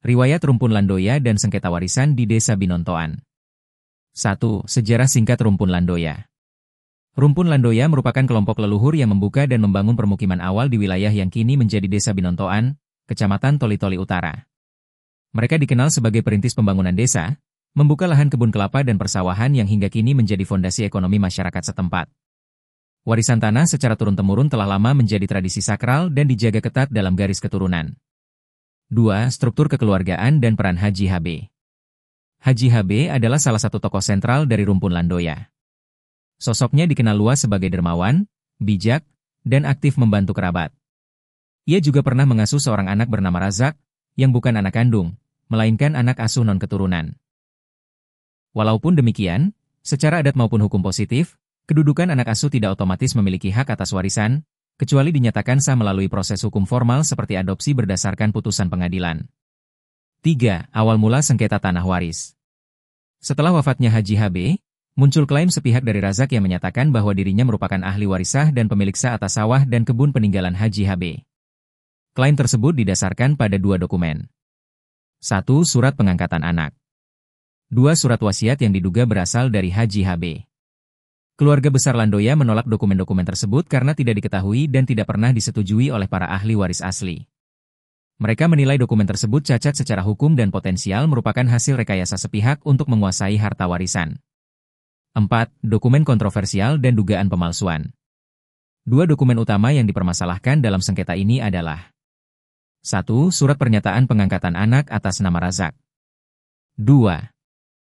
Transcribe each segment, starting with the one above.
Riwayat Rumpun Landoya dan sengketa warisan di Desa Binontoan. 1. Sejarah singkat Rumpun Landoya. Rumpun Landoya merupakan kelompok leluhur yang membuka dan membangun permukiman awal di wilayah yang kini menjadi Desa Binontoan, Kecamatan Toli-Toli Utara. Mereka dikenal sebagai perintis pembangunan desa, membuka lahan kebun kelapa dan persawahan yang hingga kini menjadi fondasi ekonomi masyarakat setempat. Warisan tanah secara turun-temurun telah lama menjadi tradisi sakral dan dijaga ketat dalam garis keturunan. 2. Struktur kekeluargaan dan peran Haji HB. Haji HB adalah salah satu tokoh sentral dari Rumpun Landoya. Sosoknya dikenal luas sebagai dermawan, bijak, dan aktif membantu kerabat. Ia juga pernah mengasuh seorang anak bernama Razak, yang bukan anak kandung, melainkan anak asuh non-keturunan. Walaupun demikian, secara adat maupun hukum positif, kedudukan anak asuh tidak otomatis memiliki hak atas warisan, kecuali dinyatakan sah melalui proses hukum formal seperti adopsi berdasarkan putusan pengadilan. 3. Awal mula sengketa tanah waris. Setelah wafatnya Haji HB, muncul klaim sepihak dari Razak yang menyatakan bahwa dirinya merupakan ahli warisah dan pemilik sah atas sawah dan kebun peninggalan Haji HB. Klaim tersebut didasarkan pada 2 dokumen. 1. Surat pengangkatan anak. 2. Surat wasiat yang diduga berasal dari Haji HB. Keluarga besar Landoya menolak dokumen-dokumen tersebut karena tidak diketahui dan tidak pernah disetujui oleh para ahli waris asli. Mereka menilai dokumen tersebut cacat secara hukum dan potensial merupakan hasil rekayasa sepihak untuk menguasai harta warisan. 4. Dokumen kontroversial dan dugaan pemalsuan. 2 dokumen utama yang dipermasalahkan dalam sengketa ini adalah 1. Surat pernyataan pengangkatan anak atas nama Razak. 2.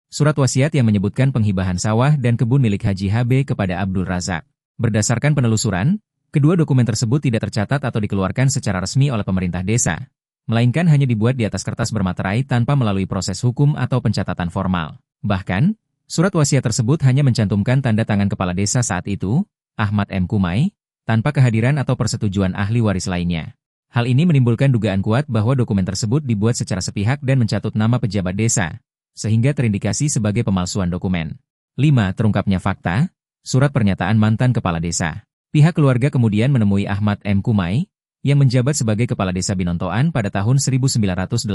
Surat wasiat yang menyebutkan penghibahan sawah dan kebun milik Haji HB kepada Abdul Razak. Berdasarkan penelusuran, kedua dokumen tersebut tidak tercatat atau dikeluarkan secara resmi oleh pemerintah desa, melainkan hanya dibuat di atas kertas bermaterai tanpa melalui proses hukum atau pencatatan formal. Bahkan, surat wasiat tersebut hanya mencantumkan tanda tangan kepala desa saat itu, Ahmad M. Kumai, tanpa kehadiran atau persetujuan ahli waris lainnya. Hal ini menimbulkan dugaan kuat bahwa dokumen tersebut dibuat secara sepihak dan mencatut nama pejabat desa, sehingga terindikasi sebagai pemalsuan dokumen. 5. Terungkapnya fakta, surat pernyataan mantan kepala desa. Pihak keluarga kemudian menemui Ahmad M. Kumai, yang menjabat sebagai kepala desa Binontoan pada tahun 1985.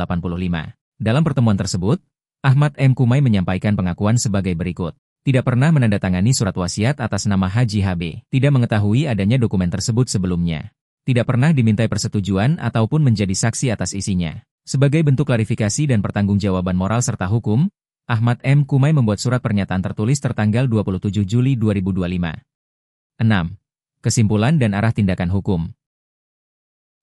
Dalam pertemuan tersebut, Ahmad M. Kumai menyampaikan pengakuan sebagai berikut. Tidak pernah menandatangani surat wasiat atas nama Haji HB. Tidak mengetahui adanya dokumen tersebut sebelumnya. Tidak pernah dimintai persetujuan ataupun menjadi saksi atas isinya. Sebagai bentuk klarifikasi dan pertanggungjawaban moral serta hukum, Ahmad M. Kumai membuat surat pernyataan tertulis tertanggal 27 Juli 2025. 6. Kesimpulan dan arah tindakan hukum.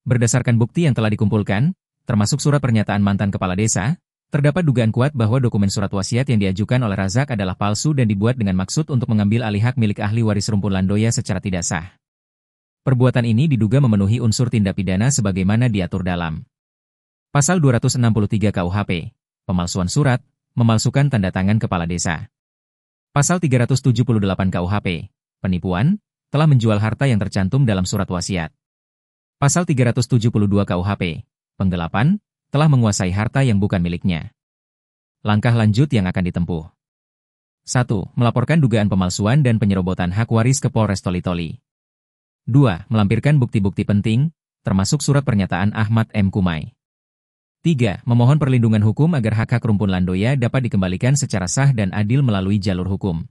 Berdasarkan bukti yang telah dikumpulkan, termasuk surat pernyataan mantan kepala desa, terdapat dugaan kuat bahwa dokumen surat wasiat yang diajukan oleh Razak adalah palsu dan dibuat dengan maksud untuk mengambil alih hak milik ahli waris Rumpun Landoya secara tidak sah. Perbuatan ini diduga memenuhi unsur tindak pidana sebagaimana diatur dalam Pasal 263 KUHP, pemalsuan surat, memalsukan tanda tangan kepala desa. Pasal 378 KUHP, penipuan, telah menjual harta yang tercantum dalam surat wasiat. Pasal 372 KUHP, penggelapan, telah menguasai harta yang bukan miliknya. Langkah lanjut yang akan ditempuh. 1. Melaporkan dugaan pemalsuan dan penyerobotan hak waris ke Polres Toli-Toli. 2. Melampirkan bukti-bukti penting, termasuk surat pernyataan Ahmad M. Kumai. 3. Memohon perlindungan hukum agar hak-hak Rumpun Landoya dapat dikembalikan secara sah dan adil melalui jalur hukum.